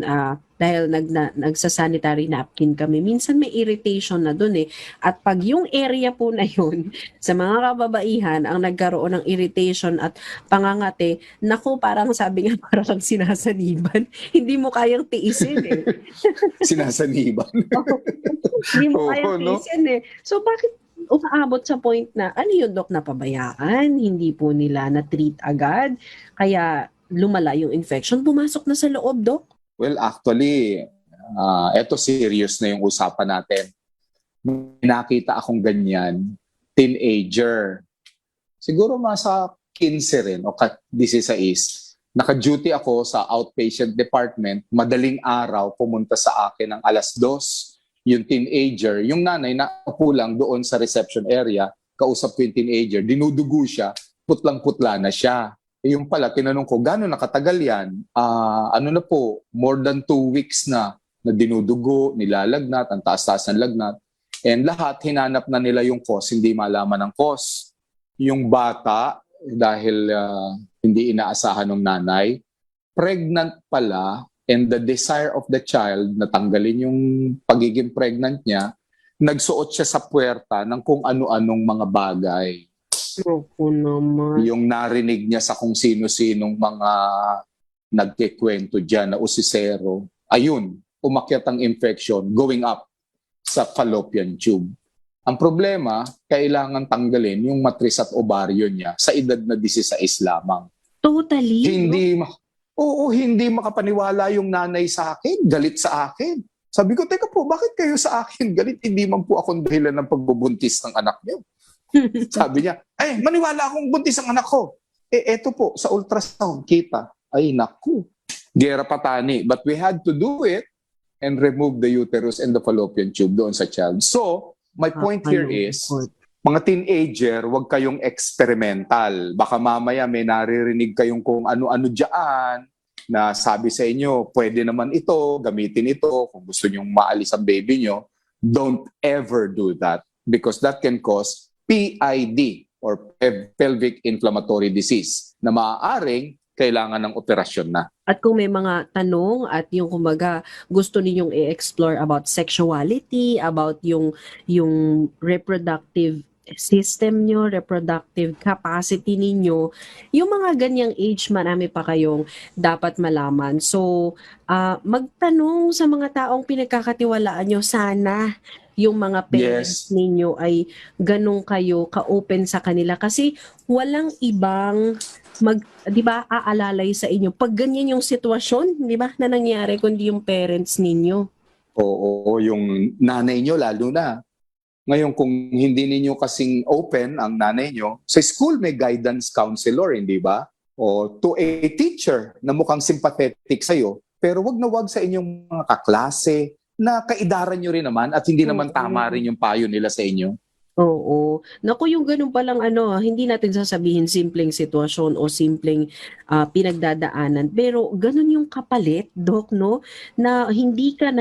dahil nagsa-sanitary napkin kami, minsan may irritation na doon eh. At pag yung area po na yun, sa mga kababaihan, ang nagkaroon ng irritation at pangangate, naku, parang sabi nga, parang sinasaniban. Hindi mo kayang tiisin eh. Sinasaniban. Hindi mo kayang tiisin eh. So, bakit umaabot sa point na, ano yun, Doc, napabayaan, hindi po nila na-treat agad, kaya lumala yung infection, pumasok na sa loob, Doc? Well, actually, eto serious na yung usapan natin. May nakita akong ganyan, teenager. Siguro masa 15 rin o 16. Naka-duty ako sa outpatient department, madaling araw pumunta sa akin ng 2:00. Yung teenager, yung nanay na upo lang doon sa reception area, kausap ko yung teenager, dinudugo siya, putlang-putla na siya. Yung pala, tinanong ko, gano'n nakatagal yan? Ano na po, more than 2 weeks na dinudugo, nilalagnat, ang taas-taas ng lagnat. And lahat, hinanap na nila yung cause, hindi malaman ang cause. Yung bata, dahil hindi inaasahan ng nanay, pregnant pala, and the desire of the child na tanggalin yung pagiging pregnant niya, nagsuot siya sa puwerta ng kung ano-anong mga bagay. Opo naman. Yung narinig niya sa kung sino-sinong mga nagkikwento dyan na usisero, ayun, umakyat ang infection going up sa fallopian tube. Ang problema, kailangan tanggalin yung matris at ovaryo niya sa edad na 16 lamang. Totally? Hindi makapaniwala yung nanay sa akin, galit sa akin. Sabi ko, teka po, bakit kayo sa akin galit? Hindi man po akong dahilan ng pagbubuntis ng anak niyo. Sabi niya, maniwala akong buntis ang anak ko. Eto po, sa ultrasound, kita. Ay, naku. Gera patani. But we had to do it and remove the uterus and the fallopian tube doon sa child. So, my point here is, mga teenager, huwag kayong experimental. Baka mamaya may naririnig kayong kung ano-ano dyan na sabi sa inyo, pwede naman ito, gamitin ito, kung gusto nyong maalis ang baby nyo. Don't ever do that because that can cause PID or pelvic inflammatory disease na maaaring kailangan ng operasyon na. At kung may mga tanong at yung kumbaga gusto ninyong i-explore about sexuality, about yung reproductive system nyo, reproductive capacity ninyo, yung mga ganyang age, marami pa kayong dapat malaman. So, magtanong sa mga taong pinagkakatiwalaan nyo, sana yung mga parents ninyo ay ganun kayo ka-open sa kanila kasi walang ibang di ba, aalalay sa inyo pag ganyan yung sitwasyon, di ba, na nangyari kundi yung parents ninyo. Oo, yung nanay nyo lalo na. Ngayon, kung hindi ninyo kasing open ang nanay nyo, sa school may guidance counselor, hindi ba? O to a teacher na mukhang sympathetic sa'yo, pero wag na wag sa inyong mga kaklase na kaidaran nyo rin naman at hindi naman tama rin yung payo nila sa inyo. Oo. Naku, yung ganun palang hindi natin sasabihin simpleng sitwasyon o simpleng pinagdadaanan. Pero ganun yung kapalit, Doc, no? Na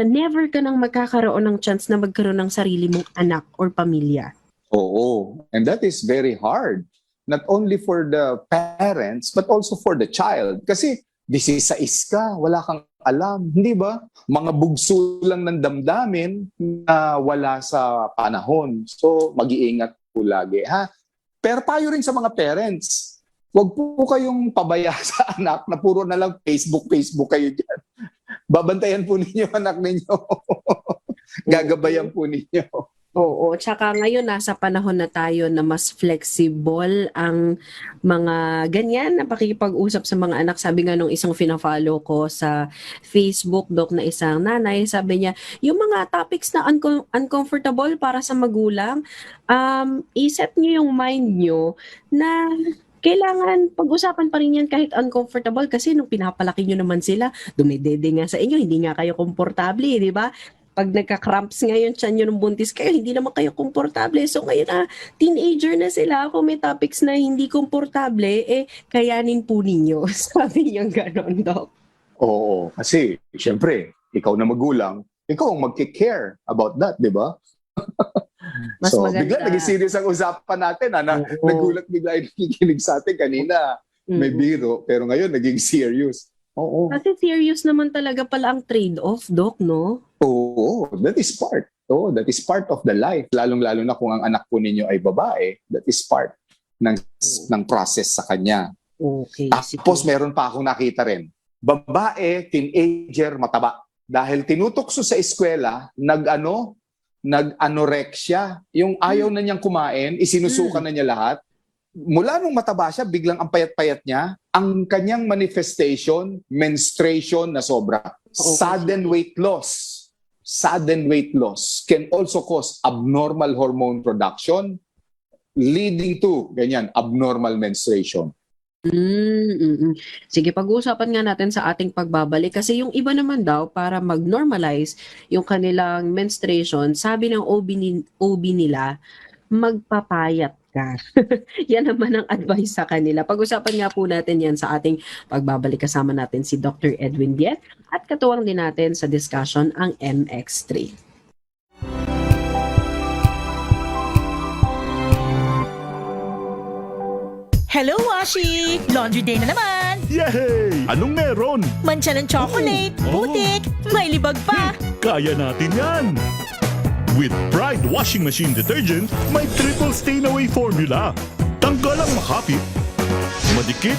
never ka nang magkakaroon ng chance na magkaroon ng sarili mong anak or pamilya. Oo. And that is very hard. Not only for the parents, but also for the child. Kasi 16 ka, wala kang alam, hindi ba? Mga bugso lang ng damdamin na wala sa panahon. So, mag-iingat po lagi, ha? Pero payo rin sa mga parents, huwag po kayong pabaya sa anak na puro na lang Facebook kayo dyan. Babantayan po ninyo anak ninyo. Gagabayan po ninyo. Oo, tsaka ngayon nasa panahon na tayo na mas flexible ang mga ganyan na pakikipag-usap sa mga anak. Sabi nga nung isang fina-follow ko sa Facebook, Dok, na isang nanay, sabi niya, yung mga topics na uncomfortable para sa magulang, iset niyo yung mind niyo na kailangan pag-usapan pa rin yan kahit uncomfortable kasi nung pinapalaki nyo naman sila, dumidede nga sa inyo, hindi nga kayo komportable, di ba? Pag nagka-cramps ngayon, tiyan nyo nung buntis kayo, hindi naman kayo komportable. So ngayon na, teenager na sila, kung may topics na hindi komportable, kayanin po ninyo. Sabi niya gano'n, Doc. Oo, kasi syempre, ikaw na magulang, ikaw ang mag-care about that, di ba? Mas so, maganda. bigla naging serious ang usapan natin. Nagulat bigla yung nakikinig sa atin kanina. May biro, pero ngayon naging serious. Oo. Kasi serious naman talaga pala ang trade-off, Doc, no? Oo, that is part. Oh, that is part of the life. Lalong-lalo na kung ang anak po ninyo ay babae, that is part ng process sa kanya. Okay. Tapos meron pa akong nakita rin. Babae, teenager, mataba. Dahil tinutokso sa eskwela, nag-anorexia. Yung ayaw na niyang kumain, isinusukan na niya lahat. Mula nung mataba siya, biglang ang payat-payat niya, ang kanyang manifestation, menstruation na sobra. Sudden weight loss. Sudden weight loss can also cause abnormal hormone production leading to, ganyan, abnormal menstruation. Sige, pag-uusapan nga natin sa ating pagbabalik kasi yung iba naman daw para mag-normalize yung kanilang menstruation, sabi ng OB nila, magpapayat ka. Yan naman ang advice sa kanila. Pag-usapan nga po natin yan sa ating pagbabalik. Kasama natin si Dr. Edwin Viet at katuwang din natin sa discussion ang MX3. Hello, Washi! Laundry day na naman! Yay! Anong meron? Mancha ng chocolate, putik, may libag pa! Kaya natin yan! With Pride Washing Machine Detergent, may triple stain-away formula. Tanggal ang makapit, madikit,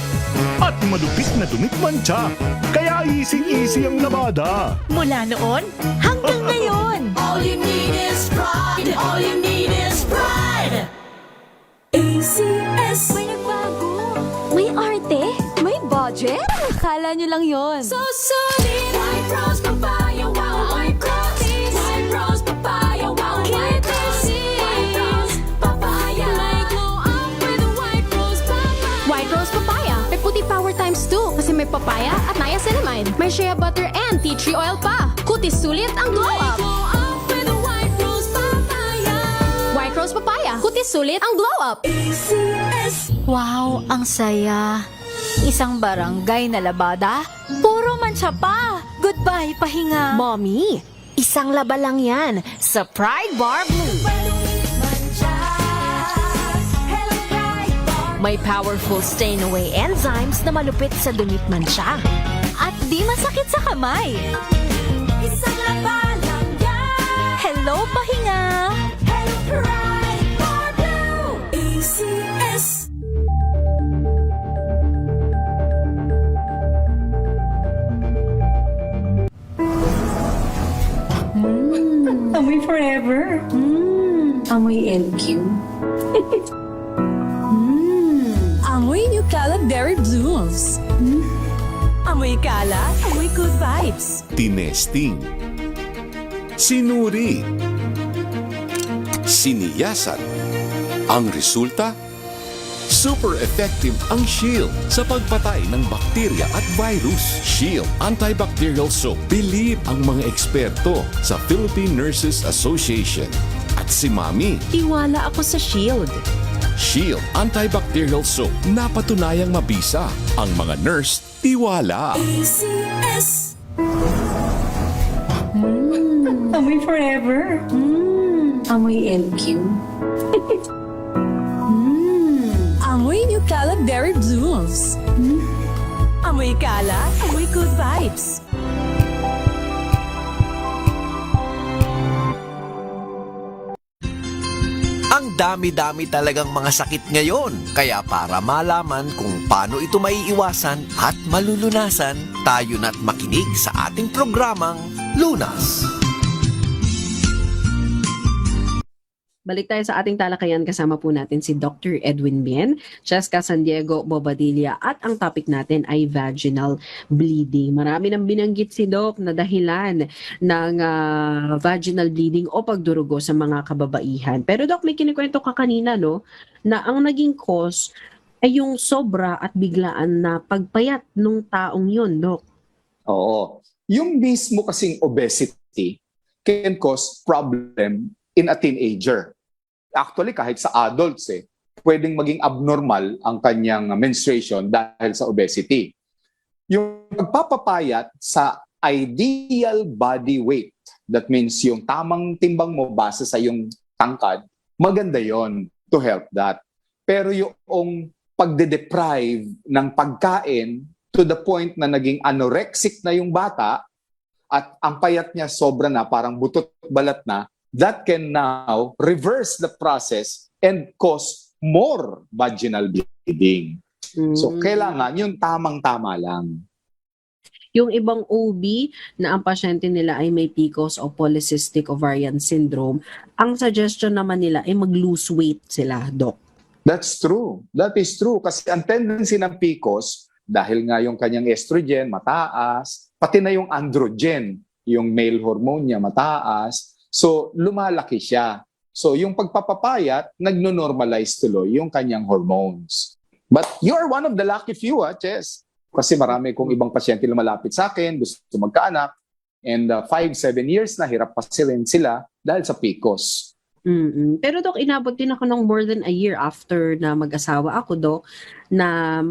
at malupit na dumit mancha. Kaya easy-easy ang labada. Mula noon hanggang ngayon! All you need is pride. All you need is pride. ACS. May nagbago. May arte. May budget. Akala nyo lang yon. So solid. White rose papaya. Wow. White rose. White rose papaya. Wow. White rose. White rose papaya. May glow up with a white rose papaya. White Rose Papaya. May puti power times 2 kasi may papaya at niacinamide. May shea butter and tea tree oil pa. Kutis sulit ang glow up. Glow up with a white rose papaya. White Rose Papaya. Kutis sulit ang glow up. ACS. Wow, ang saya. Isang barangay na labada, puro mancha pa. Goodbye, pahinga. Mommy, isang laba lang yan sa Pride Bar Blue. May powerful stain-away enzymes na malupit sa dumit mancha. At di masakit sa kamay. Isang laba lang yan. Hello, pahinga. Hello, Pride Bar Blue. ACS. Amoy forever. Amoy LQ. Amoy New Caleb Berry Blooms. Amoy kala, amoy good vibes. Tinesting, sinuri, siniyasan. Ang resulta? Super effective ang Shield sa pagpatay ng bakterya at virus. Shield Antibacterial Soap. Believe ang mga eksperto sa Philippine Nurses Association. At si Mami, Tiwala ako sa Shield. Shield Antibacterial Soap. Napatunayang mabisa. Ang mga nurse, tiwala. ACS. Amoy forever. Amoy LQ. Amoy New Caleb Berry Blooms. Amoy kala, amoy good vibes. Ang dami-dami talagang mga sakit ngayon. Kaya para malaman kung paano ito maiiwasan at malulunasan, tayo na't makinig sa ating programang Lunas. Balik tayo sa ating talakayan. Kasama po natin si Dr. Edwin Bien, Cheska San Diego Bobadilla, at ang topic natin ay vaginal bleeding. Marami nang binanggit si Doc na dahilan ng vaginal bleeding o pagdurugo sa mga kababaihan. Pero Doc, may kinikwento ka kanina, no, na ang naging cause ay yung sobra at biglaan na pagpayat nung taong yun, Doc. Oo. Yung mismo kasing obesity can cause problem in a teenager. Actually, kahit sa adults, pwedeng maging abnormal ang kanyang menstruation dahil sa obesity. Yung pagpapapayat sa ideal body weight, that means yung tamang timbang mo base sa yung tangkad, maganda yon to help that. Pero yung pagde-deprive ng pagkain to the point na naging anorexic na yung bata at ang payat niya sobra na, parang butot balat na, that can now reverse the process and cause more vaginal bleeding. So, kailangan yung tamang-tama lang. Yung ibang OB na ang pasyente nila ay may PCOS o polycystic ovarian syndrome, ang suggestion naman nila ay mag-lose weight sila, Doc. That's true. That is true. Kasi ang tendency ng PCOS, dahil nga yung kanyang estrogen mataas, pati na yung androgen, yung male hormone niya mataas, so lumalaki siya. So yung pagpapapayat, nagno-normalize tuloy yung kanyang hormones. But you're one of the lucky few, Chess. Kasi marami kong ibang pasyente lumalapit sa akin, gusto magkaanak, and 5-7 years na hirap pa sila dahil sa PCOS. Pero Doc, inabot din ako ng more than a year after na mag-asawa ako, Doc, na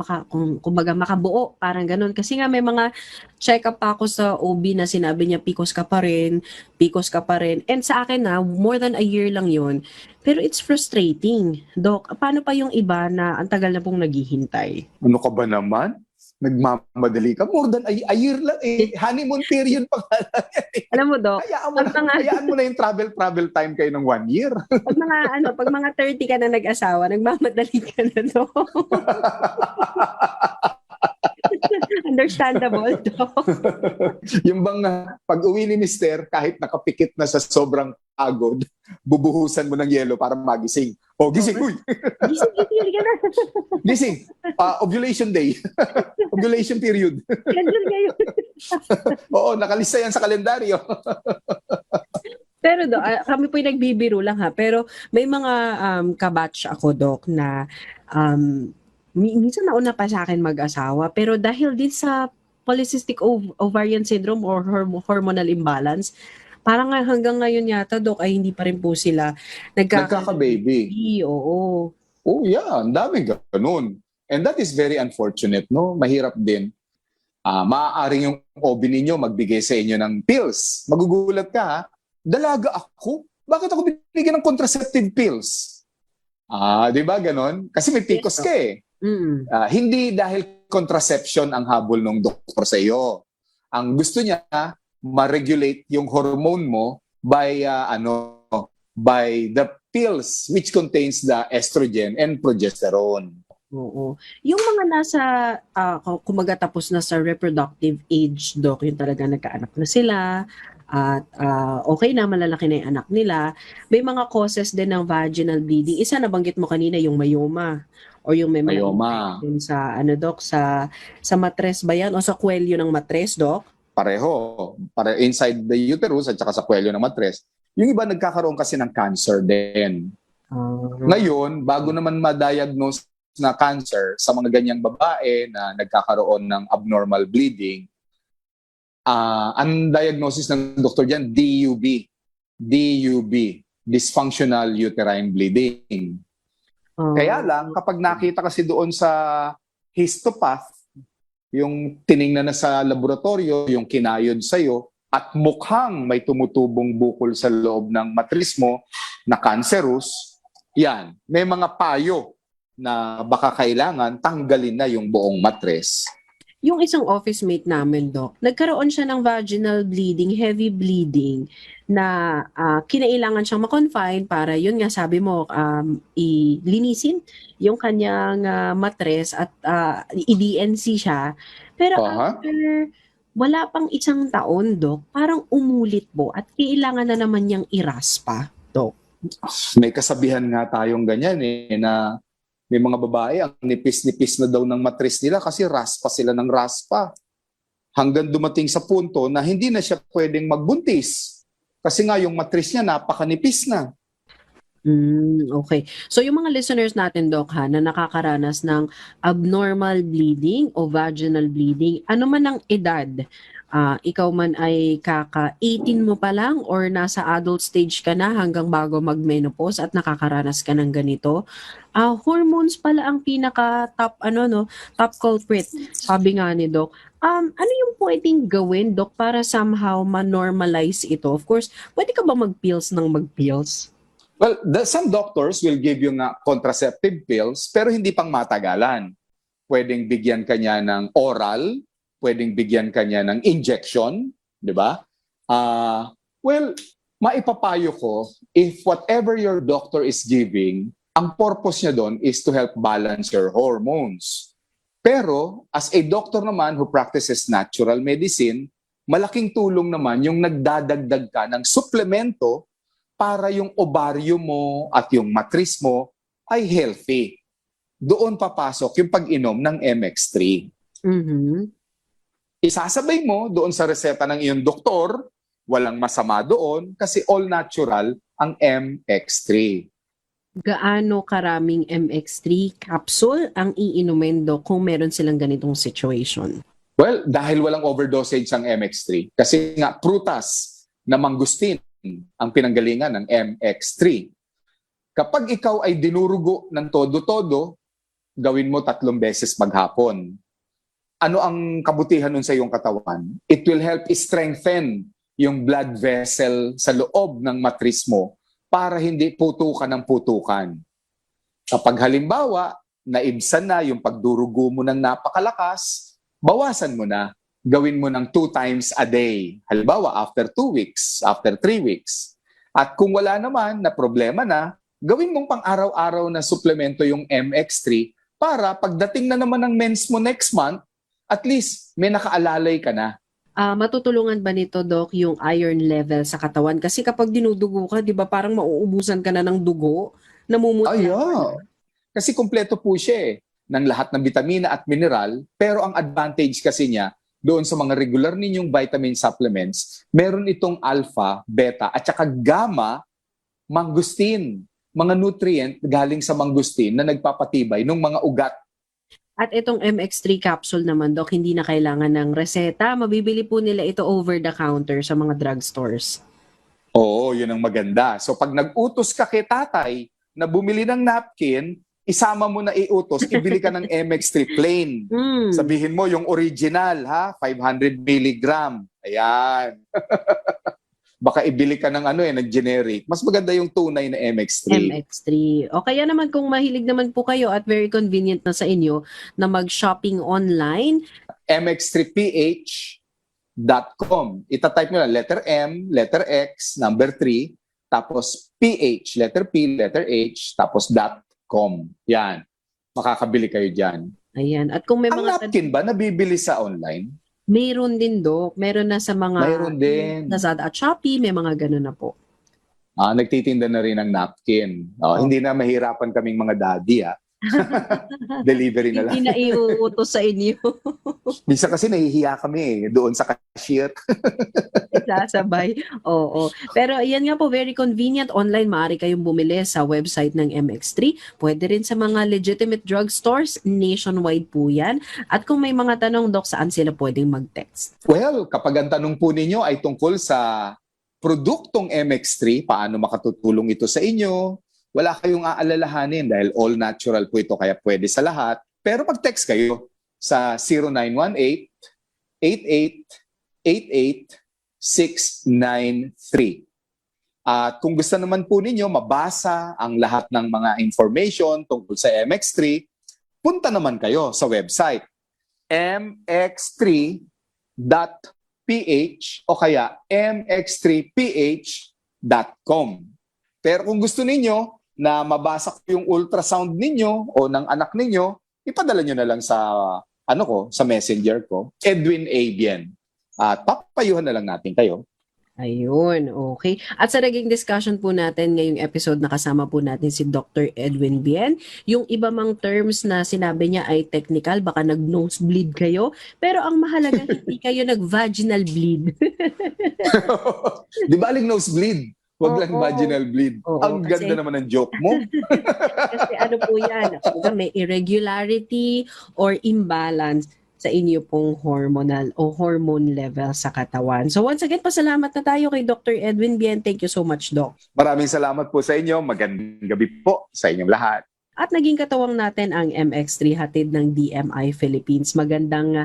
kumbaga makabuo, parang ganun. Kasi nga may mga check-up pa ako sa OB na sinabi niya, PCOS ka pa rin. And sa akin na, more than a year lang yun. Pero it's frustrating, Doc. Paano pa yung iba na ang tagal na pong naghihintay? Ano ka ba naman? Nagmamadali ka. More than a year lang honeymoon period pa nga lang. Alam mo, Doc, hayaan mo na yung travel time kayo ng 1 year. pag mga 30 ka na nag-asawa, nagmamadali ka na, Doc. Understandable, Doc. Yung bang pag-uwi ni Mister, kahit nakapikit na sa sobrang pagod, bubuhusan mo ng yelo para magising. O, gising, uy! Gising ka na. Gising. Ovulation day. Ovulation period. Schedule ngayon. Oo, nakalista yan sa kalendaryo. Pero kami po yung nagbibiro lang ha. Pero may mga kabatch ako, Doc, na minsan nauna pa sa akin mag-asawa. Pero dahil din sa polycystic ovarian syndrome or hormonal imbalance, parang hanggang ngayon yata, Doc, ay hindi pa rin po sila nagkaka-baby. Oo. Oh, yeah. Ang dami ganun. And that is very unfortunate, no? Mahirap din. Maaaring yung OB ninyo magbigay sa inyo ng pills. Magugulat ka, ha? Dalaga ako? Bakit ako bibigyan ng contraceptive pills? Di ba ganon? Kasi may PCOS ka eh. Hindi dahil contraception ang habol ng doktor sa iyo. Ang gusto niya, ma-regulate yung hormone mo by the pills which contains the estrogen and progesterone. Oo. Yung mga nasa kumaga tapos na sa reproductive age, Doc, yung talaga nagkaanak na sila at okay na, malalaki na yung anak nila, may mga causes din ng vaginal bleeding. Isa nabanggit mo kanina, yung myoma o yung may myoma sa Doc, sa matres ba yan o sa kwelyo ng matres, Doc? Pareho. Inside the uterus at saka sa kwelyo ng matres. Yung iba nagkakaroon kasi ng cancer din. Ngayon, bago naman ma-diagnose na cancer sa mga ganyang babae na nagkakaroon ng abnormal bleeding, ang diagnosis ng doktor dyan, DUB, dysfunctional uterine bleeding. Kaya lang, kapag nakita kasi doon sa histopath, yung tiningnan na sa laboratorio, yung kinayod sa'yo, at mukhang may tumutubong bukol sa loob ng matris mo na cancerous, yan, may mga payo na baka kailangan tanggalin na yung buong matres. Yung isang office mate namin, Doc, nagkaroon siya ng vaginal bleeding, heavy bleeding, na kinailangan siyang ma-confine para, yun nga sabi mo, ilinisin yung kanyang matres at i-DNC siya. Pero after wala pang 1 taon, Doc, parang umulit po at kailangan na naman niyang iraspa, Doc. May kasabihan nga tayong ganyan na may mga babae ang nipis-nipis na daw ng matris nila kasi raspa sila ng raspa. Hanggang dumating sa punto na hindi na siya pwedeng magbuntis. Kasi nga yung matris niya napakanipis na. Okay. So yung mga listeners natin, Doc, na nakakaranas ng abnormal bleeding o vaginal bleeding, ano man ang edad, ikaw man ay kaka-18 mo pa lang or nasa adult stage ka na hanggang bago mag-menopause at nakakaranas ka ng ganito, hormones pala ang pinaka-top, top culprit, sabi nga ni Doc. Ano yung pwedeng gawin, Doc, para somehow ma-normalize ito? Of course, pwede ka ba mag-pills ng mag-pills? Well, some doctors will give you nga contraceptive pills pero hindi pang matagalan. Pwedeng bigyan kanya ng oral, pwedeng bigyan kanya ng injection, di ba? Well, maipapayo ko, if whatever your doctor is giving, ang purpose niya doon is to help balance your hormones. Pero, as a doctor naman who practices natural medicine, malaking tulong naman yung nagdadagdag ka ng suplemento para yung ovaryo mo at yung matris mo ay healthy. Doon papasok yung pag-inom ng MX3. Isasabay mo doon sa reseta ng iyong doktor, walang masama doon kasi all natural ang MX3. Gaano karaming MX3 capsule ang iinumin, Doc, kung meron silang ganitong situation? Well, dahil walang overdosage ang MX3, kasi nga prutas na mangustin ang pinanggalingan ng MX3. Kapag ikaw ay dinurugo ng todo-todo, gawin mo 3 beses maghapon. Ano ang kabutihan nun sa iyong katawan? It will help strengthen yung blood vessel sa loob ng matris mo para hindi putukan ng putukan. Kapag halimbawa, naibsan na yung pagdurugo mo ng napakalakas, bawasan mo na. Gawin mo ng 2 times a day. Halimbawa, after 2 weeks, after 3 weeks. At kung wala naman na problema na, gawin mong pang-araw-araw na suplemento yung MX3 para pagdating na naman ng mens mo next month, at least may nakaalalay ka na. Matutulungan ba nito, Doc, yung iron level sa katawan? Kasi kapag dinudugo ka, di ba parang mauubusan ka na ng dugo, namumutla ka na. Kasi kumpleto po siya ng lahat ng vitamina at mineral, pero ang advantage kasi niya, doon sa mga regular ninyong vitamin supplements, meron itong alpha, beta, at saka gamma mangustin. Mga nutrient galing sa mangustin na nagpapatibay ng mga ugat. At itong MX3 capsule naman, Doc, hindi na kailangan ng reseta. Mabibili po nila ito over the counter sa mga drugstores. Oo, yun ang maganda. So pag nag-utos ka kay tatay na bumili ng napkin, isama mo na iutos, ibili ka ng MX3 plain. Sabihin mo yung original, 500 milligram. Ayan. Baka ibili ka ng ng generic. Mas maganda yung tunay na MX3. MX3. O kaya naman kung mahilig naman po kayo at very convenient na sa inyo na mag-shopping online, mx3ph.com. Itatype nyo lang letter M, letter X, number 3, tapos PH, letter P, letter H, tapos .com. Yan. Makakabili kayo dyan. Ayan. At kung may ang napkin ba nabibili sa online? Mayroon din, Doc. Meron na sa mga Mayroon din. Lazada at Shopee, may mga ganun na po. Nagtitinda na rin ng napkin. Hindi na mahirapan kaming mga daddy. Delivery na lang. Hindi na iuutos sa inyo. Minsan kasi nahihiya kami doon sa cashier. Sasabay. Oo. Pero yan nga po, very convenient. Online, maaari kayong bumili sa website ng MX3. Pwede rin sa mga legitimate drugstores. Nationwide po yan. At kung may mga tanong, Doc, saan sila pwedeng mag-text? Well, kapag ang tanong po ninyo ay tungkol sa produktong MX3, paano makatutulong ito sa inyo, wala kayong aalalahanin dahil all natural po ito kaya pwede sa lahat. Pero mag-text kayo sa 0918-8888-693. At kung gusto naman po ninyo mabasa ang lahat ng mga information tungkol sa MX3, punta naman kayo sa website mx3.ph o kaya mx3ph.com. Pero kung gusto ninyo na mabasa ko yung ultrasound ninyo o ng anak ninyo, ipadala nyo na lang sa sa messenger ko, Edwin Abian. At papayuhan na lang natin kayo. Ayun, okay. At sa naging discussion po natin ngayong episode, nakasama po natin si Dr. Edwin Bien. Yung iba mang terms na sinabi niya ay technical, baka nag-nosebleed kayo. Pero ang mahalaga, hindi kayo nag-vaginal bleed. Di ba aling nosebleed? Huwag lang Oo. vaginal bleed. Oo, Ang kasi- ganda naman ng joke mo. Kasi ano po yan, kapag may irregularity or imbalance sa inyo pong hormonal o hormone level sa katawan. So once again, pasalamat na tayo kay Dr. Edwin Bien. Thank you so much, Doc. Maraming salamat po sa inyo. Magandang gabi po sa inyong lahat. At naging katawang natin ang MX3 hatid ng DMI Philippines. Magandang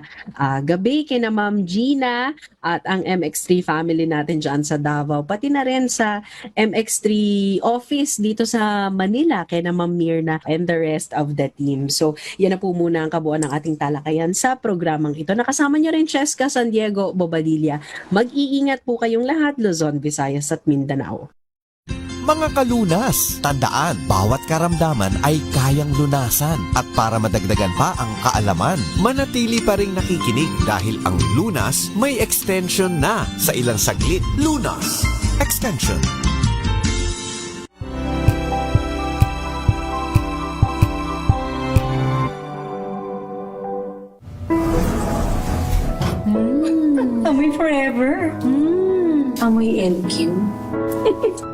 gabi kina Ma'am Gina at ang MX3 family natin dyan sa Davao. Pati na rin sa MX3 office dito sa Manila kina Ma'am Mirna and the rest of the team. So yan na po muna ang kabuuan ng ating talakayan sa programang ito. Nakasama niyo rin Cheska San Diego Bobadilla. Mag-iingat po kayong lahat, Luzon, Visayas at Mindanao. Mga kalunas, tandaan, bawat karamdaman ay kayang lunasan. At para madagdagan pa ang kaalaman, manatili pa ring nakikinig dahil ang Lunas may extension na sa ilang saglit. Lunas Extension. Amoy forever. Amoy LQ.